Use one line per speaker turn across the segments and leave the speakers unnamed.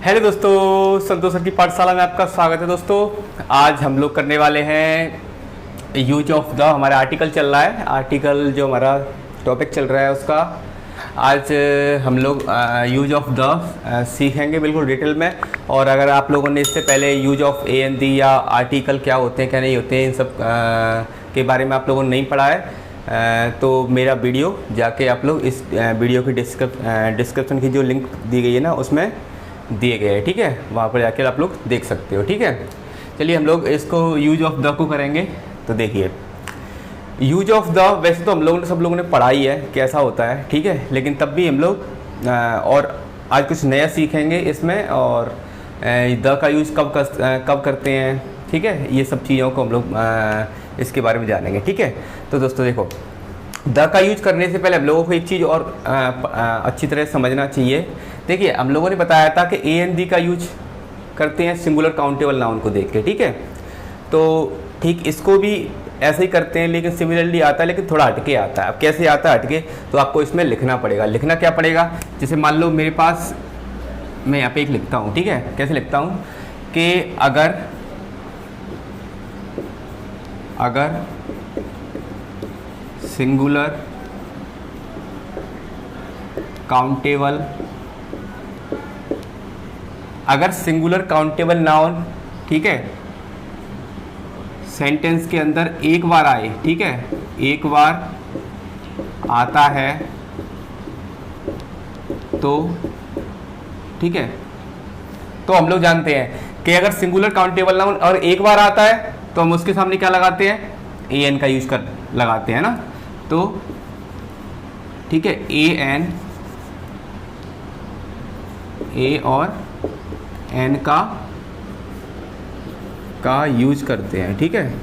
Hello दोस्तों, संतोष sir की पाठशाला में आपका स्वागत है। दोस्तों आज हम लोग करने वाले हैं यूज ऑफ द। हमारा आर्टिकल चल रहा है, आर्टिकल जो हमारा टॉपिक चल रहा है उसका आज हम लोग यूज ऑफ द सीखेंगे बिल्कुल डिटेल में। और अगर आप लोगों ने इससे पहले यूज ऑफ ए एन दी या आर्टिकल क्या होते हैं क्या नहीं होते हैं इन सब के बारे में आप लोगों ने नहीं पढ़ा है तो मेरा वीडियो जाके आप लोग इस वीडियो की डिस्क्रिप्शन की जो लिंक दी गई है ना उसमें दिए गए हैं, ठीक है। वहाँ पर जाकर आप लोग देख सकते हो, ठीक है। चलिए हम लोग इसको यूज ऑफ द को करेंगे। तो देखिए यूज ऑफ द वैसे तो हम लोगों ने सब लोगों ने पढ़ा ही है कैसा होता है, ठीक है, लेकिन तब भी हम लोग और आज कुछ नया सीखेंगे इसमें। और द का यूज़ कब करते हैं, ठीक है, ये सब चीज़ों को हम लोग इसके बारे में जानेंगे, ठीक है। तो दोस्तों देखो, द का यूज करने से पहले हम लोगों को एक चीज़ और अच्छी तरह समझना चाहिए। देखिए हम लोगों ने बताया था कि ए एन दी का यूज करते हैं सिंगुलर काउंटेबल नाउन को देख के, ठीक है। तो ठीक इसको भी ऐसे ही करते हैं, लेकिन सिमिलरली आता है, लेकिन थोड़ा हटके आता है। अब कैसे आता है हटके, तो आपको इसमें लिखना पड़ेगा। लिखना क्या पड़ेगा, जैसे मान लो मेरे पास, मैं यहाँ पे एक लिखता हूँ, ठीक है। कैसे लिखता हूँ कि अगर सिंगुलर काउंटेबल, अगर सिंगुलर काउंटेबल नाउन, ठीक है, सेंटेंस के अंदर एक बार आए, ठीक है, एक बार आता है तो, ठीक है, तो हम लोग जानते हैं कि अगर सिंगुलर काउंटेबल नाउन और एक बार आता है तो हम उसके सामने क्या लगाते हैं, ए एन का यूज कर लगाते हैं ना। तो ठीक है, ए एन, ए और एन का यूज करते हैं, ठीक है।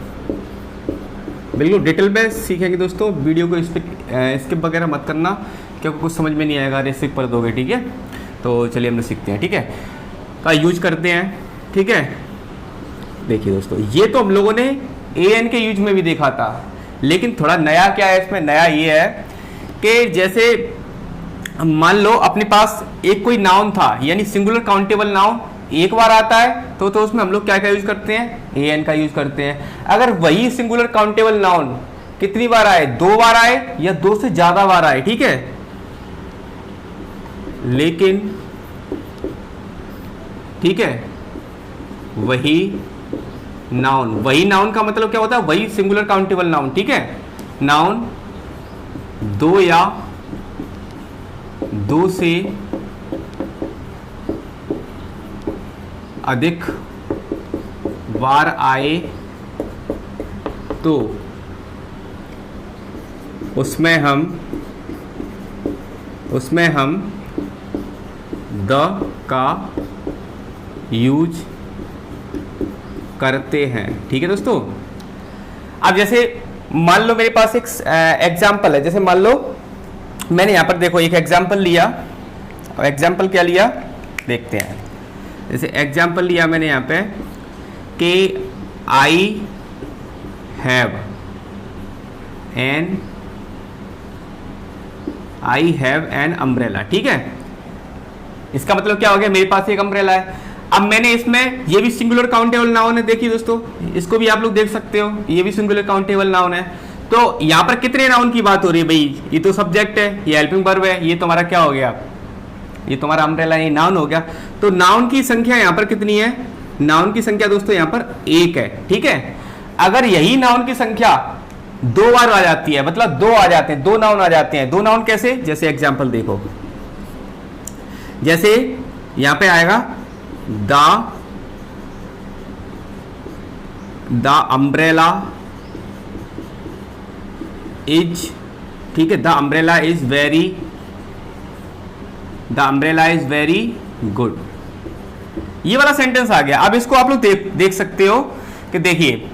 बिल्कुल डिटेल में सीखेंगे दोस्तों। वीडियो को स्किप वगैरह मत करना, क्योंकि कुछ समझ में नहीं आएगा, रेसिक पर दोगे, ठीक है। तो चलिए हम लोग सीखते हैं, ठीक है, का यूज करते हैं, ठीक है। देखिए दोस्तों, ये तो हम लोगों ने ए एन के यूज में भी देखा था, लेकिन थोड़ा नया क्या है इसमें, नया ये है कि जैसे मान लो अपने पास एक कोई नाउन था, यानी सिंगुलर काउंटेबल नाउन एक बार आता है तो उसमें हम लोग क्या क्या यूज करते हैं, ए एन का यूज करते हैं। अगर वही सिंगुलर काउंटेबल नाउन कितनी बार आए, दो बार आए या दो से ज्यादा बार आए, ठीक है, लेकिन ठीक है वही नाउन का मतलब क्या होता है, वही सिंगुलर काउंटेबल नाउन, ठीक है। नाउन दो या दो से अधिक बार आए तो उसमें हम द का यूज करते हैं, ठीक है दोस्तों। अब जैसे मान लो मेरे पास एक एग्जाम्पल है, जैसे मान लो मैंने यहाँ पर देखो एक एग्जाम्पल लिया, और एग्जाम्पल क्या लिया देखते हैं। जैसे एग्जाम्पल लिया मैंने यहाँ पे कि आई हैव एन अम्ब्रेला, ठीक है। इसका मतलब क्या हो गया, मेरे पास एक अम्ब्रेला है। अब मैंने इसमें, ये भी सिंगुलर काउंटेबल नाउन है, देखिए दोस्तों, इसको भी आप लोग देख सकते हो, ये भी सिंगुलर काउंटेबल नाउन है। तो यहाँ पर कितने नाउन की बात हो रही है भाई, ये तो सब्जेक्ट है, ये हेल्पिंग वर्ब है, ये तुम्हारा क्या हो गया, ये तुम्हारा अम्ब्रेला, ये नाउन हो गया। तो नाउन की संख्या यहाँ पर कितनी है, नाउन की संख्या दोस्तों यहाँ पर एक है, ठीक है। अगर यही नाउन की संख्या दो बार आ जाती है, मतलब दो आ जाते हैं, दो नाउन आ जाते हैं। दो नाउन कैसे, जैसे एग्जाम्पल देखो, जैसे यहां पे आएगा द अम्ब्रेला इज, ठीक है, the umbrella is very good, ये वाला सेंटेंस आ गया। अब इसको आप लोग देख सकते हो कि देखिए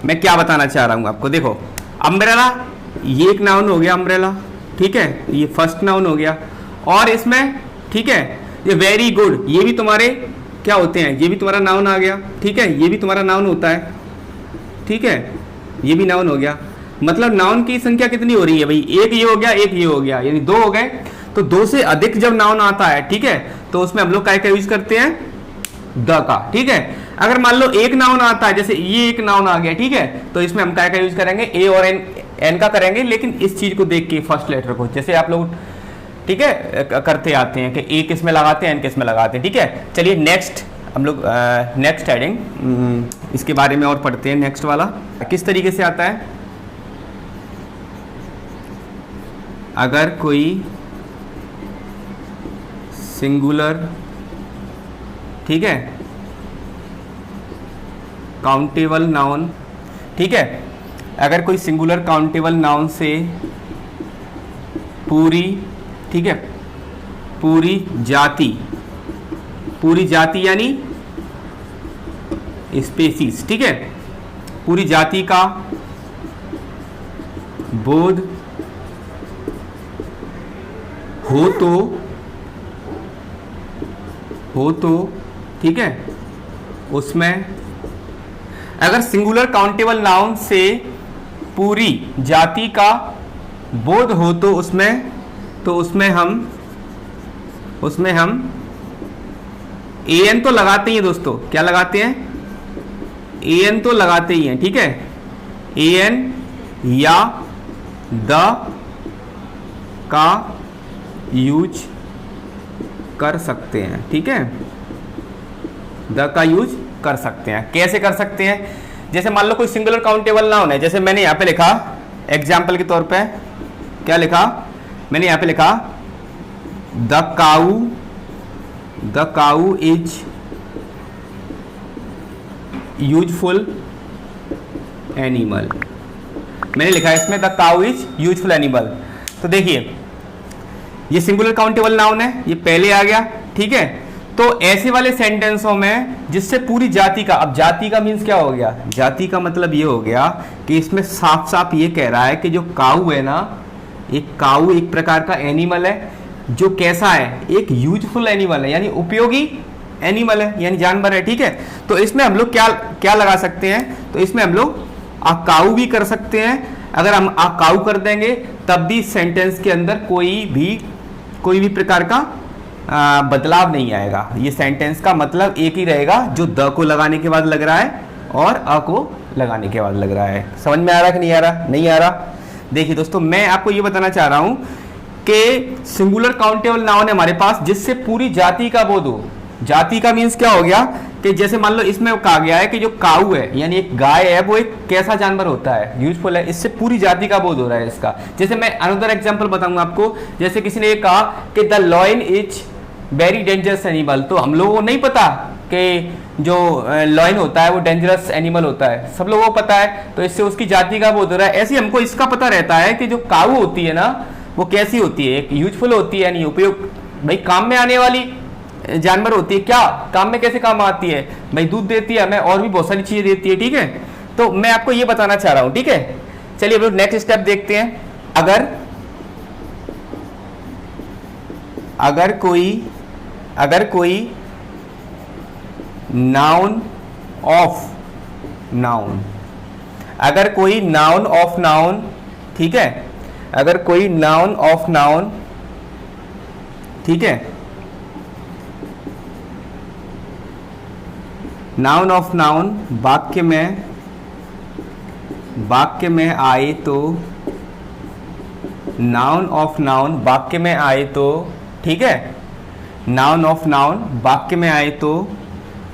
मैं क्या बताना चाह रहा हूं आपको। देखो अम्ब्रेला, ये एक नाउन हो गया अम्ब्रेला, ठीक है, ये फर्स्ट नाउन हो गया। और इसमें, ठीक है, ये वेरी गुड, ये भी तुम्हारे क्या होते हैं, ये भी तुम्हारा नाउन आ गया, ठीक है, ये भी तुम्हारा नाउन होता है, ठीक है, ये भी नाउन हो गया। मतलब नाउन की संख्या कितनी हो रही है भाई, एक ये हो गया, एक ये हो गया, यानी दो हो गए। तो दो से अधिक जब नाउन आता है, ठीक है, तो उसमें हम लोग क्या का यूज करते हैं, द का, ठीक है। अगर मान लो एक नाउन आता है, जैसे ये एक नाउन आ गया, ठीक है, तो इसमें हम क्या का यूज करेंगे, ए और एन का करेंगे, लेकिन इस चीज को देख के फर्स्ट लेटर को, जैसे आप लोग, ठीक है, करते आते हैं कि ए किस में लगाते हैं, एन किस में लगाते हैं, ठीक है। चलिए नेक्स्ट हम लोग नेक्स्ट हेडिंग इसके बारे में और पढ़ते हैं। नेक्स्ट वाला किस तरीके से आता है, अगर कोई सिंगुलर, ठीक है, काउंटेबल नाउन, ठीक है, अगर कोई सिंगुलर काउंटेबल नाउन से पूरी, ठीक है, पूरी जाति यानी स्पेसीज, ठीक है, पूरी जाति का बोध हो तो, ठीक है, उसमें अगर सिंगुलर काउंटेबल नाउन से पूरी जाति का बोध हो तो उसमें हम एन तो लगाते ही हैं दोस्तों, क्या लगाते हैं, एन तो लगाते ही हैं, ठीक है, एन या द का यूज कर सकते हैं, ठीक है, द का यूज कर सकते हैं। कैसे कर सकते हैं, जैसे मान लो कोई सिंगुलर काउंटेबल नाउन है, जैसे मैंने यहां पे लिखा एग्जाम्पल के तौर पे, क्या लिखा मैंने यहां पे लिखा, the cow is useful animal, मैंने लिखा है इसमें the cow is useful animal. तो देखिए ये सिंगुलर काउंटेबल नाउन है, ये पहले आ गया, ठीक है। तो ऐसे वाले सेंटेंसों में जिससे पूरी जाति का, अब जाति का मीन्स क्या हो गया, जाति का मतलब ये हो गया कि इसमें साफ साफ ये कह रहा है कि जो काऊ है ना, एक काऊ एक प्रकार का एनिमल है, जो कैसा है, एक यूजफुल एनिमल है, यानी उपयोगी एनिमल है, यानी जानवर है, ठीक है। तो इसमें हम लोग क्या क्या लगा सकते हैं, तो इसमें हम लोग काऊ भी कर सकते हैं। अगर हम काऊ कर देंगे तब भी सेंटेंस के अंदर कोई भी प्रकार का बदलाव नहीं आएगा, ये सेंटेंस का मतलब एक ही रहेगा, जो द को लगाने के बाद लग रहा है और अ को लगाने के बाद लग रहा है। समझ में आ रहा है कि नहीं आ रहा, नहीं आ रहा। देखिए दोस्तों, मैं आपको ये बताना चाह रहा हूं कि सिंगुलर काउंटेबल नाउन है हमारे पास जिससे पूरी जाति का बोध हो। जाति का मीन्स क्या हो गया कि जैसे मान लो इसमें कहा गया है कि जो काऊ है यानी एक गाय है, वो एक कैसा जानवर होता है, यूजफुल है, इससे पूरी जाति का बोध हो रहा है इसका। जैसे मैं अनदर एग्जांपल बताऊंगा आपको, जैसे किसी ने कहा कि the lion is very dangerous animal, तो हम लोगों को नहीं पता कि जो लॉयन होता है वो डेंजरस एनिमल होता है, सब लोगों को पता है, तो इससे उसकी जाति का बोध हो रहा है। ऐसे हमको इसका पता रहता है कि जो काऊ होती है ना, वो कैसी होती है, एक यूजफुल होती है, यानी उपयोग, भाई काम में आने वाली जानवर होती है। क्या काम में कैसे काम आती है, भाई दूध देती है हमें और भी बहुत सारी चीजें देती है, ठीक है। तो मैं आपको ये बताना चाह रहा हूं, ठीक है। चलिए अब लोग नेक्स्ट स्टेप देखते हैं। अगर कोई नाउन ऑफ नाउन, अगर कोई नाउन ऑफ नाउन, ठीक है, अगर कोई नाउन ऑफ नाउन, ठीक है, नाउन ऑफ नाउन वाक्य में आए तो, नाउन ऑफ नाउन वाक्य में आए तो, ठीक है, नाउन ऑफ नाउन वाक्य में आए तो,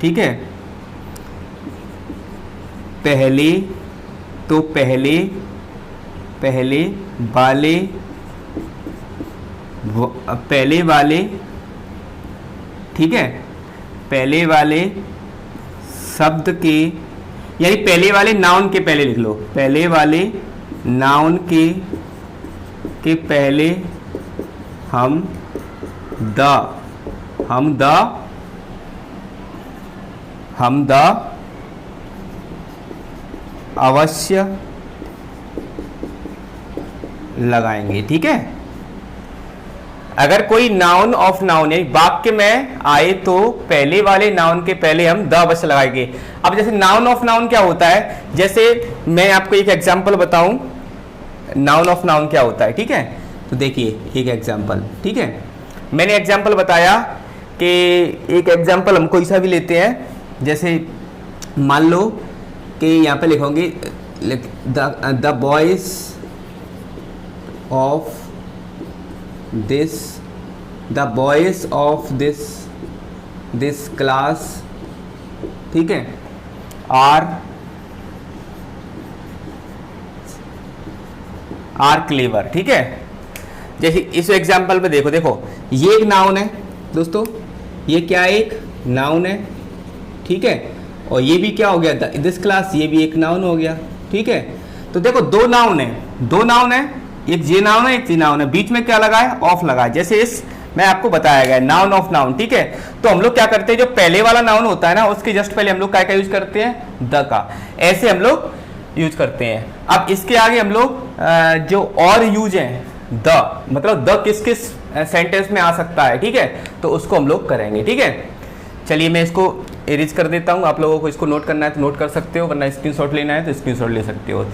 ठीक है, पहले वाले, ठीक है, पहले वाले शब्द के, यानी पहले वाले नाउन के पहले लिख लो, पहले वाले नाउन के पहले हम द अवश्य लगाएंगे, ठीक है। अगर कोई नाउन ऑफ नाउन यानी वाक्य में आए तो पहले वाले नाउन के पहले हम द अवश्य लगाएंगे। अब जैसे नाउन ऑफ नाउन क्या होता है, जैसे मैं आपको एक एग्जांपल बताऊं, नाउन ऑफ नाउन क्या होता है, ठीक है। तो देखिए एक एग्जाम्पल, ठीक है, मैंने एग्जाम्पल बताया कि एक एग्जाम्पल हम कोई सा भी लेते हैं, जैसे मान लो कि यहाँ पे लिखोगे the boys of this class, ठीक है, आर क्लेवर, ठीक है। जैसे इस एग्जाम्पल पे देखो ये एक नाउन है दोस्तों, ये क्या है, एक नाउन है, ठीक है, और ये भी क्या हो गया, दिस क्लास, ये भी एक नाउन हो गया, ठीक है। तो देखो दो नाउन है, एक जे नाउन है, एक टी नाउन है, बीच में क्या लगा है, ऑफ लगा है, जैसे इस मैं आपको बताया गया नाउन ऑफ नाउन, ठीक है। तो हम लोग क्या करते हैं, जो पहले वाला नाउन होता है ना, उसके जस्ट पहले हम लोग क्या यूज करते हैं, द का, ऐसे हम लोग यूज करते हैं। अब इसके आगे हम लोग जो और यूज है, द मतलब द किस किस सेंटेंस में आ सकता है, ठीक है, तो उसको हम लोग करेंगे, ठीक है। चलिए मैं इसको एरेज कर देता हूं, आप लोगों को इसको नोट करना है तो नोट कर सकते हो, वरना स्क्रीनशॉट लेना है तो स्क्रीनशॉट ले सकते हो।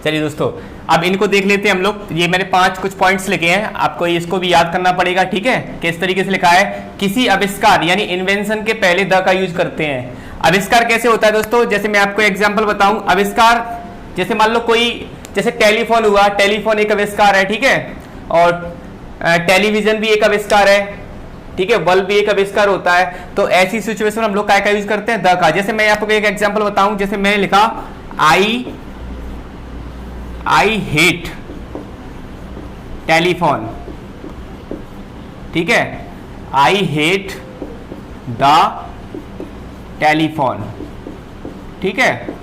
चलिए दोस्तों अब इनको देख लेते हैं हम लोग। ये मैंने 5 कुछ पॉइंट्स लिखे हैं, आपको इसको भी याद करना पड़ेगा, ठीक है। किस तरीके से लिखा है, किसी आविष्कार यानी इन्वेंशन के पहले द का यूज करते हैं। आविष्कार कैसे होता है दोस्तों, जैसे मैं आपको एग्जांपल बताऊं, आविष्कार जैसे मान लो कोई, जैसे टेलीफोन हुआ, टेलीफोन एक आविष्कार है, ठीक है, और टेलीविजन भी एक आविष्कार है, ठीक है, बल्ब भी एक आविष्कार होता है। तो ऐसी सिचुएशन हम लोग क्या यूज करते हैं, द का। जैसे मैं आपको एक एग्जांपल बताऊं, जैसे मैंने लिखा आई हेट टेलीफोन, ठीक है, आई हेट द टेलीफोन, ठीक है।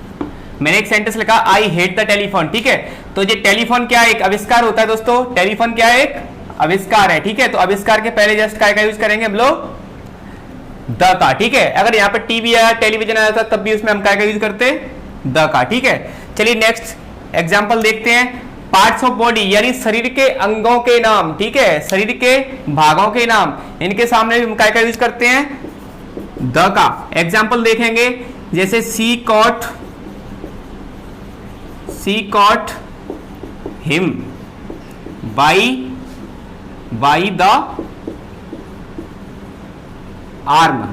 मैंने एक सेंटेंस लिखा आई हेट द टेलीफोन, ठीक है। तो ये टेलीफोन क्या है, एक आविष्कार होता है दोस्तों, टेलीफोन क्या है, एक आविष्कार है, ठीक है। तो आविष्कार के पहले जस्ट क्या यूज करेंगे हम लोग, द का, ठीक है। अगर यहाँ पे टीवी आया, टेलीविजन आया था, तब भी उसमें हम क्या यूज करते द का, ठीक है। चलिए नेक्स्ट एग्जाम्पल देखते हैं, पार्ट्स ऑफ बॉडी यानी शरीर के अंगों के नाम, ठीक है, शरीर के भागों के नाम, इनके सामने भी हम क्या यूज करते हैं, द का। एग्जाम्पल देखेंगे, जैसे she caught him by the arm,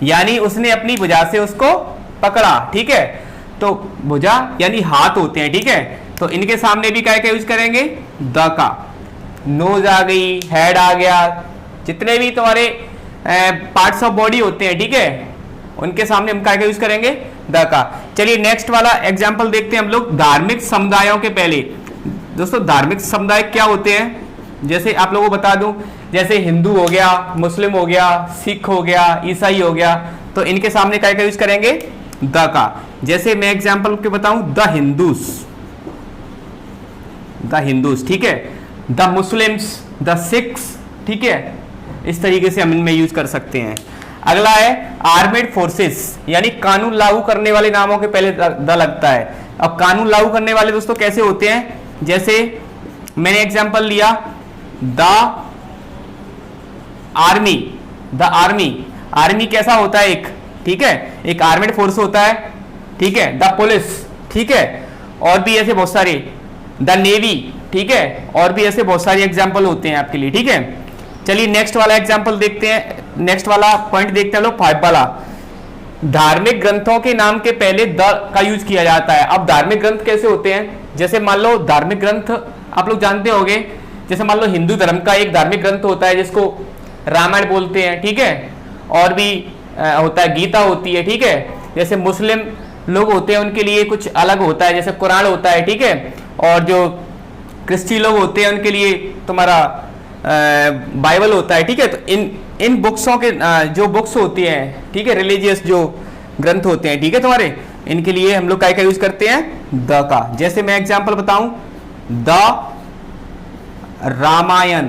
यानी उसने अपनी भुजा से उसको पकड़ा, ठीक है। तो भुजा यानी हाथ होते हैं, ठीक है। तो इनके सामने भी क्या यूज करेंगे, द का। नोज आ गई, हेड आ गया, जितने भी तुम्हारे पार्ट्स ऑफ बॉडी होते हैं, ठीक है, उनके सामने हम क्या यूज करेंगे, द का। चलिए नेक्स्ट वाला एग्जांपल देखते हैं हम लोग, धार्मिक समुदायों के पहले। दोस्तों धार्मिक समुदाय क्या होते हैं, जैसे आप लोगों को बता दूं, जैसे हिंदू हो गया, मुस्लिम हो गया, सिख हो गया, ईसाई हो गया, तो इनके सामने क्या यूज करेंगे, द का। जैसे मैं एग्जांपल के बताऊं, द हिंदूस, ठीक है, द मुस्लिम्स, द सिख्स, ठीक है, इस तरीके से हम इनमें यूज कर सकते हैं। अगला है आर्मेड फोर्सेस, यानी कानून लागू करने वाले नामों के पहले द लगता है। अब कानून लागू करने वाले दोस्तों कैसे होते हैं, जैसे मैंने एग्जांपल लिया, द आर्मी कैसा होता है, एक, ठीक है, एक आर्मेड फोर्स होता है, ठीक है। द पुलिस, ठीक है, और भी ऐसे बहुत सारे, द नेवी, ठीक है, और भी ऐसे बहुत सारे एग्जांपल होते हैं आपके लिए, ठीक है। चलिए नेक्स्ट वाला एग्जांपल देखते हैं, नेक्स्ट वाला पॉइंट देखते हैं लोग, 5 वाला, धार्मिक ग्रंथों के नाम के पहले द का यूज किया जाता है। अब धार्मिक ग्रंथ कैसे होते हैं, जैसे मान लो धार्मिक ग्रंथ आप लोग जानते होंगे, जैसे मान लो हिंदू धर्म का एक धार्मिक ग्रंथ होता है जिसको रामायण बोलते हैं, ठीक है, और भी होता है, गीता होती है, ठीक है। जैसे मुस्लिम लोग होते हैं उनके लिए कुछ अलग होता है, जैसे कुरान होता है, ठीक है, और जो क्रिश्चियन लोग होते हैं उनके लिए तुम्हारा बाइबल होता है, ठीक है। तो इन बुक्सों के जो बुक्स होती हैं, ठीक है, रिलीजियस जो ग्रंथ होते हैं, ठीक है, तुम्हारे, इनके लिए हम लोग क्या यूज करते हैं, द का। जैसे मैं एग्जांपल बताऊं, the Ramayana,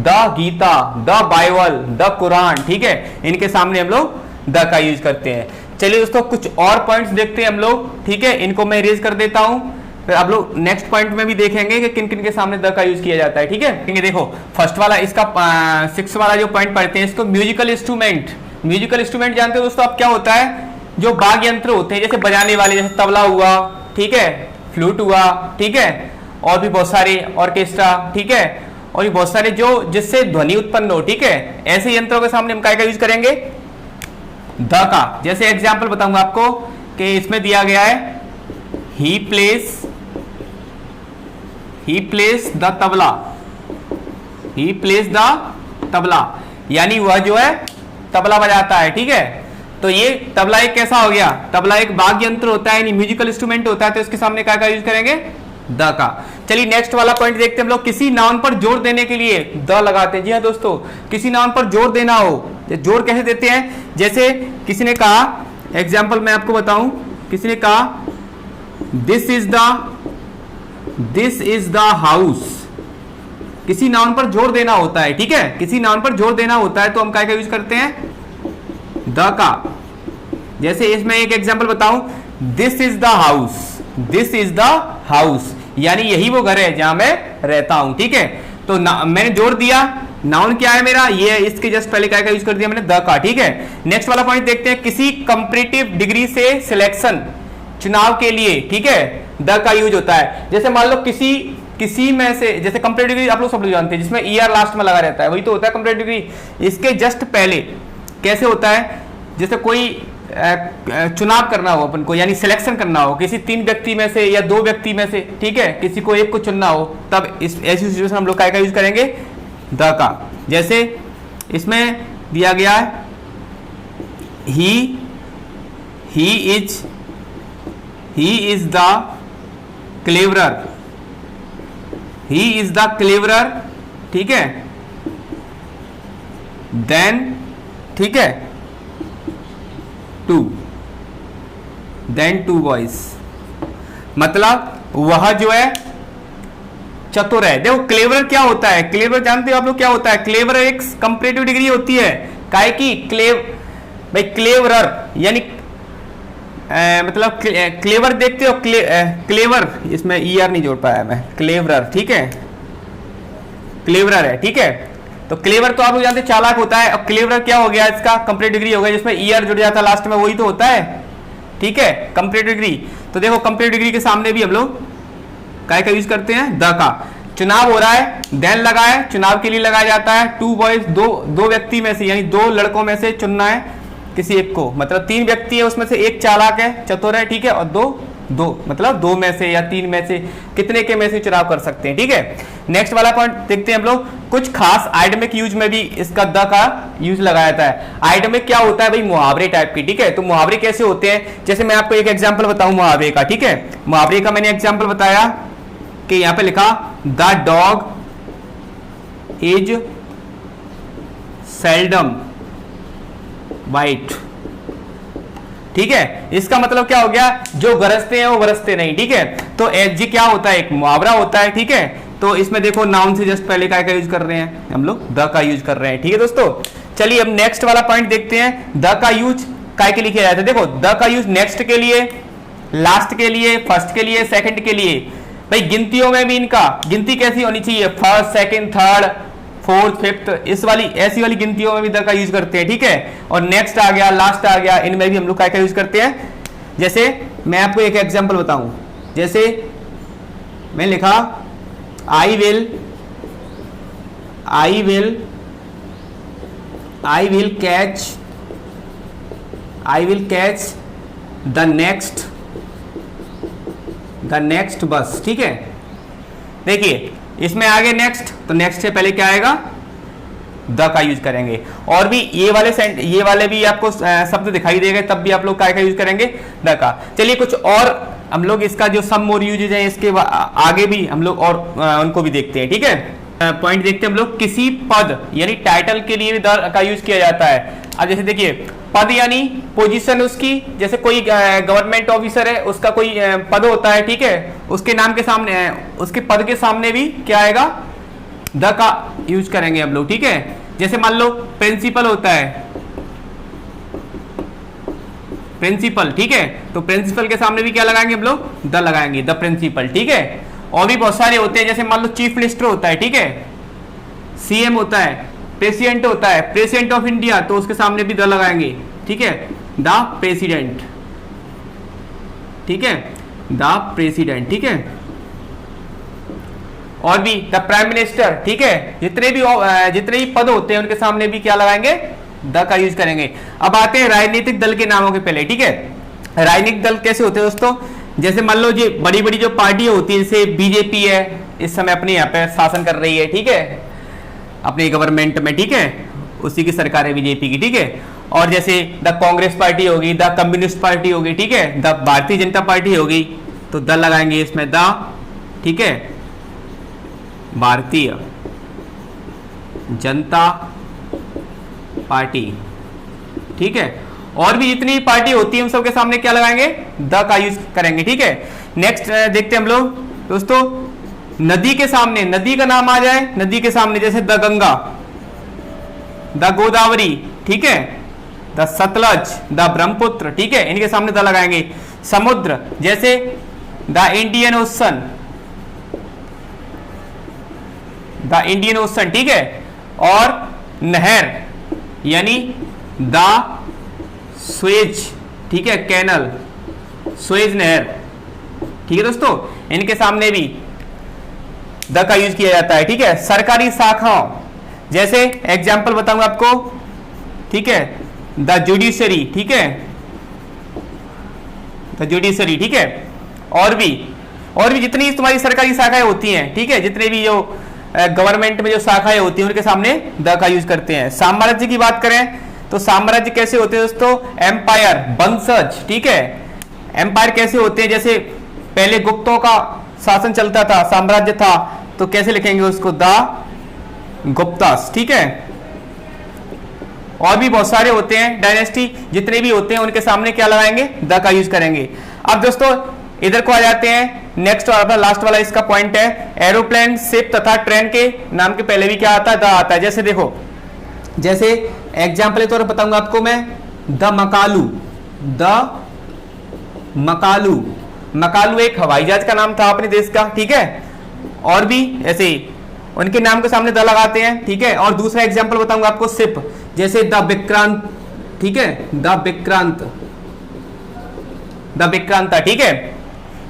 the Gita, the Bible, the Quran, ठीक है, इनके सामने हम लोग द का यूज करते हैं। चलिए दोस्तों कुछ और पॉइंट्स देखते हैं हम लोग, ठीक है, इनको मैं इरेज कर देता हूं, फिर आप लोग नेक्स्ट पॉइंट में भी देखेंगे कि किन किन के सामने द का यूज किया जाता है, ठीक है। देखो फर्स्ट वाला, इसका 6 वाला जो पॉइंट पढ़ते हैं, इसको म्यूजिकल इंस्ट्रूमेंट जानते हो दोस्तों आप, क्या होता है, जो वाद्य यंत्र होते हैं जैसे बजाने वाले, जैसे तबला हुआ, ठीक है, फ्लूट हुआ, ठीक है, और भी बहुत सारे ऑर्केस्ट्रा, ठीक है, और भी बहुत सारे जो जिससे ध्वनि उत्पन्न हो, ठीक है, ऐसे यंत्रों के सामने हम काय का यूज करेंगे? द का। जैसे एग्जाम्पल बताऊंगा आपको कि इसमें दिया गया है he plays the tabla, he plays the tabla, यानी वह जो है तबला बजाता है, ठीक है। तो ये तबला एक कैसा हो गया? तबला एक वाद्य यंत्र होता है, यानी म्यूजिकल इंस्ट्रूमेंट होता है, तो इसके सामने क्या का यूज करेंगे? द का। चलिए नेक्स्ट वाला पॉइंट देखते हैं हम लोग। किसी नाउन पर जोर देने के लिए द लगाते हैं। जी हाँ दोस्तों, किसी नाउन पर जोर देना हो, जोर कैसे देते हैं? जैसे किसी ने कहा, एग्जाम्पल मैं आपको बताऊं, किसी ने कहा दिस इज द हाउस। किसी नाउन पर जोर देना होता है, ठीक है, किसी नाउन पर जोर देना होता है तो हम क्या का यूज करते हैं? द का। जैसे इसमें एक एग्जांपल बताऊं, दिस इज द हाउस, यानी यही वो घर है जहां मैं रहता हूं, ठीक है। तो मैंने जोर दिया, नाउन क्या है मेरा? ये, इसके जस्ट पहले क्या का यूज कर दिया मैंने? द का, ठीक है। नेक्स्ट वाला पॉइंट देखते हैं। किसी कंपैरेटिव डिग्री से सिलेक्शन, चुनाव के लिए, ठीक है, द का यूज होता है। जैसे मान लो किसी में से, जैसे कंपैरेटिव डिग्री आप लोग सब लोग जानते हैं, जिसमें ईआर लास्ट में लगा रहता है, वही तो होता है कंपैरेटिव डिग्री। इसके जस्ट पहले कैसे होता है? जैसे कोई चुनाव करना हो अपन को, यानी सिलेक्शन करना हो किसी 3 व्यक्ति में से या 2 व्यक्ति में से, ठीक है, किसी को एक को चुनना हो, तब इस ऐसी सिचुएशन हम लोग काय का यूज करेंगे? द का। जैसे इसमें दिया गया है he is the cleverer, ठीक है, then, ठीक है, two boys, मतलब वह जो है चतुर है। देखो क्लेवर क्या होता है? क्लेवर जानते हो आप लोग क्या होता है? क्लेवर एक कंपैरेटिव डिग्री होती है, काहे की क्लेवरर, यानी मतलब क्लेवर देखते हो, क्लेवर, इसमें ईआर नहीं जोड़ पाया मैं, क्लेवरर, ठीक है, क्लेवरर है, ठीक है। तो क्लेवर तो आप लोग जानते हैं चालाक होता है, और क्लेवरर क्या हो गया? इसका कंपैरेटिव डिग्री हो गया, जिसमें ईआर जुड़ जाता है लास्ट में, वही तो होता है, ठीक है, कंपैरेटिव डिग्री। तो देखो कंपैरेटिव डिग्री के सामने भी हम लोग काय का यूज करते हैं? द का। चुनाव हो रहा है, देन लगा है, चुनाव के लिए लगाया जाता है। 2 बॉयज, दो व्यक्ति में से, यानी 2 लड़कों में से चुनना है किसी एक को, मतलब 3 व्यक्ति है, उसमें से एक चालाक है, चतुर है, ठीक है, और दो मतलब 2 में से या 3 में से, कितने के में से चुनाव कर सकते हैं, ठीक है। नेक्स्ट वाला पॉइंट देखते हैं हम लोग। कुछ खास आइडमिक यूज में भी इसका द का यूज लगाया जाता है। आइडमिक क्या होता है भाई? मुहावरे टाइप की, ठीक है। तो मुहावरे कैसे होते हैं? जैसे मैं आपको एक एग्जाम्पल बताऊं मुहावरे का, ठीक है। मुहावरे का मैंने एग्जाम्पल बताया कि यहां पे लिखा the dog is seldom white, ठीक है। इसका मतलब क्या हो गया? जो गरजते हैं वो बरसते नहीं, ठीक है। तो जी क्या होता है? एक मुहावरा होता है, ठीक है। तो इसमें देखो नाउन से जस्ट पहले काय का यूज कर रहे हैं हम लोग? द का यूज कर रहे हैं, ठीक है दोस्तों। चलिए अब नेक्स्ट वाला पॉइंट देखते हैं। द का यूज काय के लिए किया जाता है? देखो द का यूज नेक्स्ट के लिए, लास्ट के लिए, फर्स्ट के लिए, सेकंड के लिए। भाई गिनतियों में भी इनका गिनती कैसी होनी चाहिए? First, second, third, fourth, fifth, इस वाली ऐसी वाली गिनतियों में भी द का यूज करते हैं, ठीक है। और नेक्स्ट आ गया, लास्ट आ गया, इनमें भी हम लोग काय का यूज करते हैं। जैसे मैं आपको एक एग्जांपल बताऊं, जैसे मैं लिखा I will catch the next बस, ठीक है। देखिए इसमें आगे नेक्स्ट, तो नेक्स्ट से पहले क्या आएगा? द का यूज करेंगे। और भी ये वाले भी आपको शब्द दिखाई देंगे, तब भी आप लोग काय का यूज करेंगे? द का। चलिए कुछ और हम लोग इसका जो सम मोर यूजेज है इसके आगे भी हम लोग और उनको भी देखते हैं, ठीक है। पॉइंट देखते हैं हम लोग। किसी पद यानी टाइटल के लिए भी द का यूज किया जाता है। अब जैसे देखिए पद यानी पोजीशन उसकी, जैसे कोई गवर्नमेंट ऑफिसर है, उसका कोई पद होता है, ठीक है, उसके नाम के सामने, उसके पद के सामने भी क्या आएगा? द का यूज करेंगे हम लोग, ठीक है। जैसे मान लो प्रिंसिपल होता है, प्रिंसिपल, ठीक है, तो प्रिंसिपल के सामने भी क्या लगाएंगे हम लोग? द लगाएंगे, द प्रिंसिपल, ठीक है। और भी बहुत सारे होते हैं, जैसे मान लो चीफ मिनिस्टर होता है, ठीक है, सीएम होता है, प्रेसिडेंट होता है, प्रेसिडेंट ऑफ इंडिया, तो उसके सामने भी द लगाएंगे, ठीक है, द प्रेसिडेंट। ठीक है, द प्रेसिडेंट, ठीक है, और भी द प्राइम मिनिस्टर, ठीक है, जितने भी पद होते हैं उनके सामने भी क्या लगाएंगे, द का यूज करेंगे। अब आते हैं राजनीतिक दल के नामों के पहले, ठीक है। राजनीतिक दल कैसे होते हैं दोस्तों, जैसे मान लो जी बड़ी बड़ी जो पार्टी होती है, जैसे बीजेपी है, इस समय अपने यहाँ पे शासन कर रही है, ठीक है, अपने गवर्नमेंट में, ठीक है, उसी की सरकार है बीजेपी की, ठीक है। और जैसे द कांग्रेस पार्टी होगी, द कम्युनिस्ट पार्टी होगी, ठीक है, द भारतीय जनता पार्टी होगी, तो द लगाएंगे इसमें, द, ठीक है, भारतीय जनता पार्टी, ठीक है। और भी जितनी पार्टी होती है उन सबके सामने क्या लगाएंगे, द का यूज करेंगे, ठीक है। नेक्स्ट देखते हैं हम लोग दोस्तों, नदी के सामने, नदी का नाम आ जाए नदी के सामने, जैसे द गंगा, द गोदावरी, ठीक है, द सतलज, द ब्रह्मपुत्र, ठीक है, इनके सामने द लगाएंगे। समुद्र जैसे the Indian ocean, the Indian ocean, ठीक है। और नहर यानी द स्वेज, ठीक है, कैनल, स्वेज नहर, ठीक है दोस्तों, इनके सामने भी द का यूज किया जाता है, ठीक है। सरकारी शाखाओं जैसे एग्जाम्पल बताऊंगा आपको, ठीक है, द जुडिशरी, ठीक है, द जुडिशरी, ठीक है। और भी जितनी तुम्हारी सरकारी शाखाएं होती हैं, ठीक है, जितने भी जो गवर्नमेंट में जो शाखाएं होती हैं उनके सामने द का यूज करते हैं। साम्राज्य की बात करें तो साम्राज्य कैसे होते हैं दोस्तों, एम्पायर, वंशज, ठीक है, एम्पायर कैसे होते हैं, जैसे पहले गुप्तों का शासन चलता था, साम्राज्य था, तो कैसे लिखेंगे उसको, द गुप्तास, ठीक है। और भी बहुत सारे होते हैं, डायनेस्टी जितने भी होते हैं उनके सामने क्या लगाएंगे, द का यूज करेंगे। अब दोस्तों इधर को आ जाते हैं, नेक्स्ट और अपना लास्ट वाला इसका पॉइंट है, एरोप्लेन, शिप तथा ट्रेन के नाम के पहले भी क्या आता है, द आता है। जैसे देखो, जैसे एग्जाम्पल के तौर पर बताऊंगा आपको मैं, द मकालू, द मकालू, मकालू एक हवाई जहाज का नाम था अपने देश का, ठीक है। और भी ऐसे उनके नाम के सामने द लगाते हैं, ठीक है। और दूसरा एग्जाम्पल बताऊंगा आपको, शिप, जैसे द विक्रांत, ठीक है, द विक्रांत, द विक्रांता, ठीक है,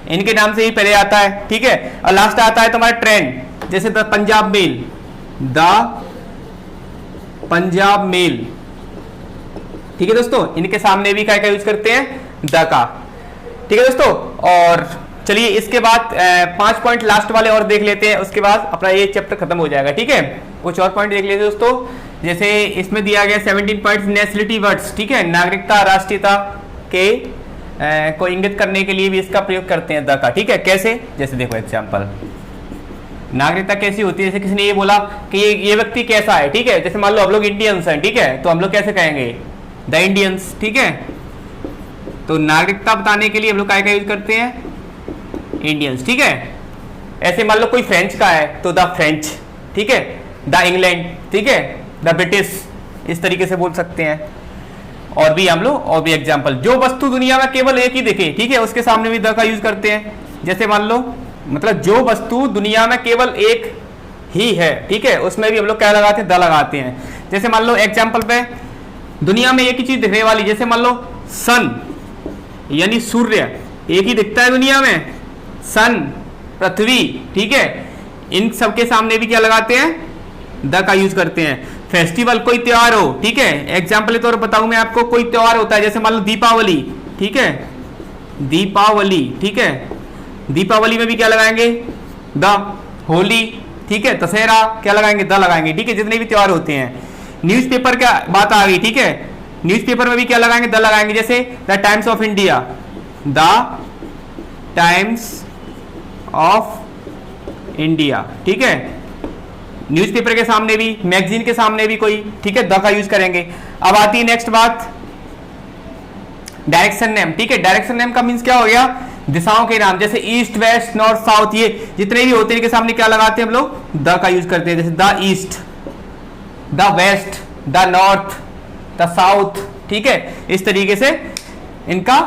इनके नाम से ही पहले आता है, ठीक है। और लास्ट आता है तुम्हारा ट्रेन, जैसे the Punjab Mail, the Punjab Mail, ठीक है दोस्तों, इनके सामने भी क्या क्या यूज करते हैं, द का, ठीक है दोस्तों। और चलिए इसके बाद 5 पॉइंट लास्ट वाले और देख लेते हैं, उसके बाद अपना ये चैप्टर खत्म हो जाएगा, ठीक है। कुछ और पॉइंट देख लेते हैं दोस्तों, जैसे इसमें दिया गया 17 पॉइंट्स, नेशनलिटी वर्ड्स, ठीक है, नागरिकता, राष्ट्रीयता के को इंगित करने के लिए भी इसका प्रयोग करते हैं द का, ठीक है। कैसे, जैसे देखो एग्जाम्पल, नागरिकता कैसी होती है, जैसे किसी ने ये बोला कि ये व्यक्ति कैसा है, ठीक है, जैसे मान लो हम लोग इंडियंस हैं, ठीक है, तो हम लोग कैसे कहेंगे, द इंडियंस, ठीक है। तो नागरिकता बताने के लिए हम लोग क्या यूज करते हैं, इंडियंस, ठीक है। ऐसे मान लो कोई फ्रेंच का है तो द फ्रेंच, ठीक है, द इंग्लैंड, ठीक है, द ब्रिटिश, इस तरीके से बोल सकते हैं। और भी हम लोग और भी एग्जाम्पल, जो वस्तु दुनिया में केवल एक ही दिखे, ठीक है, उसके सामने भी द का यूज करते हैं। जैसे मान लो, मतलब जो वस्तु दुनिया में केवल एक ही है, ठीक है, उसमें भी हम लोग क्या लगाते हैं, द लगाते हैं। जैसे मान लो एग्जाम्पल पे, दुनिया में एक ही चीज दिखने वाली, जैसे मान लो सन यानी सूर्य, एक ही दिखता है दुनिया में, सन, पृथ्वी, ठीक है, इन सबके सामने भी क्या लगाते हैं, द का यूज करते हैं। फेस्टिवल, कोई त्योहार हो, ठीक है, एग्जाम्पल के तौर पर बताऊं मैं आपको, कोई त्योहार होता है, जैसे मान लो दीपावली, ठीक है, दीपावली, ठीक है, दीपावली में भी क्या लगाएंगे, द। होली, ठीक है, दशहरा, क्या लगाएंगे, द लगाएंगे, ठीक है, जितने भी त्योहार होते हैं। न्यूज़पेपर का बात आ गई, ठीक है, न्यूज़पेपर में भी क्या लगाएंगे, द लगाएंगे। जैसे the times of India, the times of India, ठीक है, न्यूज़पेपर के सामने भी, मैगजीन के सामने भी कोई, ठीक है, द का यूज करेंगे। अब आती है नेक्स्ट बात, डायरेक्शन नेम, ठीक है, डायरेक्शन नेम का मींस क्या हो गया, दिशाओं के नाम, जैसे ईस्ट, वेस्ट, नॉर्थ, साउथ, ये जितने भी होते हैं इनके सामने क्या लगाते हैं हम लोग, द का यूज करते हैं। जैसे the east, the west, the north, the south, ठीक है, इस तरीके से इनका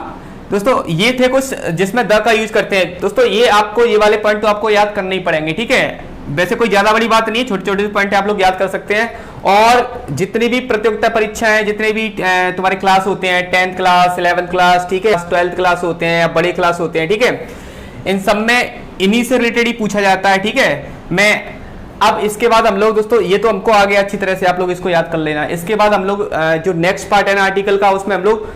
दोस्तों ये थे कुछ जिसमें द का यूज करते हैं। दोस्तों ये आपको, ये वाले पॉइंट तो आपको याद करने ही पड़ेंगे, ठीक है, वैसे कोई ज्यादा बड़ी बात नहीं है, छोटे छोटे पॉइंट आप लोग याद कर सकते हैं। और जितनी भी प्रतियोगिता परीक्षाएं, जितने भी तुम्हारे क्लास होते हैं, 10th क्लास, 11th क्लास, ठीक है, 12th क्लास होते हैं या बड़े क्लास होते हैं, ठीक है, इन सब में इन्हीं से रिलेटेड ही पूछा जाता है, ठीक है। मैं अब इसके बाद हम लोग दोस्तों, ये तो हमको आ गया अच्छी तरह से, आप लोग इसको याद कर लेना। इसके बाद हम लोग जो नेक्स्ट पार्ट है ना आर्टिकल का, उसमें हम लोग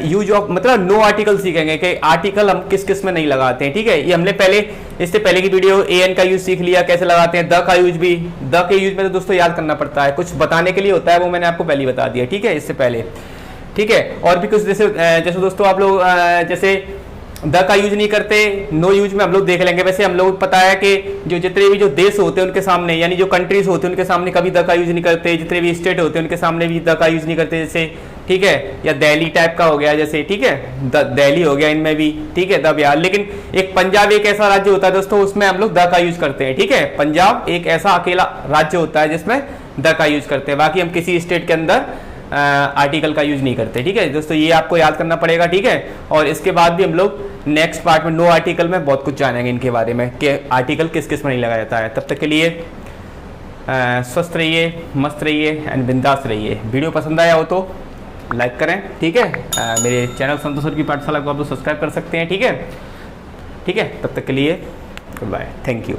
यूज ऑफ मतलब नो आर्टिकल सीखेंगे कि आर्टिकल हम किस किस में नहीं लगाते हैं, ठीक है। ये हमने पहले, इससे पहले की वीडियो एन का यूज सीख लिया, कैसे लगाते हैं। द का यूज भी, द के यूज में तो दोस्तों याद करना पड़ता है, कुछ बताने के लिए होता है, वो मैंने आपको पहले ही बता दिया, ठीक है, इससे पहले, ठीक है। और भी कुछ जैसे दोस्तों आप लोग जैसे द का यूज नहीं करते, नो यूज में हम लोग देख लेंगे। वैसे हम लोग पता है कि जो जितने भी जो देश होते हैं उनके सामने, यानी जो कंट्रीज होते हैं उनके सामने कभी द का यूज नहीं करते, जितने भी स्टेट होते हैं उनके सामने भी द का यूज नहीं करते, जैसे, ठीक है, या दिल्ली टाइप का हो गया जैसे, ठीक है, दिल्ली हो गया इनमें भी, ठीक है, द बिहार। लेकिन एक पंजाब एक ऐसा राज्य होता है दोस्तों, उसमें हम लोग द का यूज करते हैं, ठीक है। पंजाब एक ऐसा अकेला राज्य होता है जिसमें द का यूज करते हैं, बाकी हम किसी स्टेट के अंदर आर्टिकल का यूज नहीं करते, ठीक है दोस्तों, ये आपको याद करना पड़ेगा, ठीक है। और इसके बाद भी हम लोग नेक्स्ट पार्ट में नो आर्टिकल में बहुत कुछ जानेंगे इनके बारे में कि आर्टिकल किस किस में नहीं लगाया जाता है। तब तक के लिए स्वस्थ रहिए, मस्त रहिए एंड बिंदास रहिए। वीडियो पसंद आया हो तो लाइक करें, ठीक है। मेरे चैनल संतोष सर की पाठशाला को आप लोग सब्सक्राइब कर सकते हैं, ठीक है, ठीक है। तब तक के लिए गुड बाय, थैंक यू।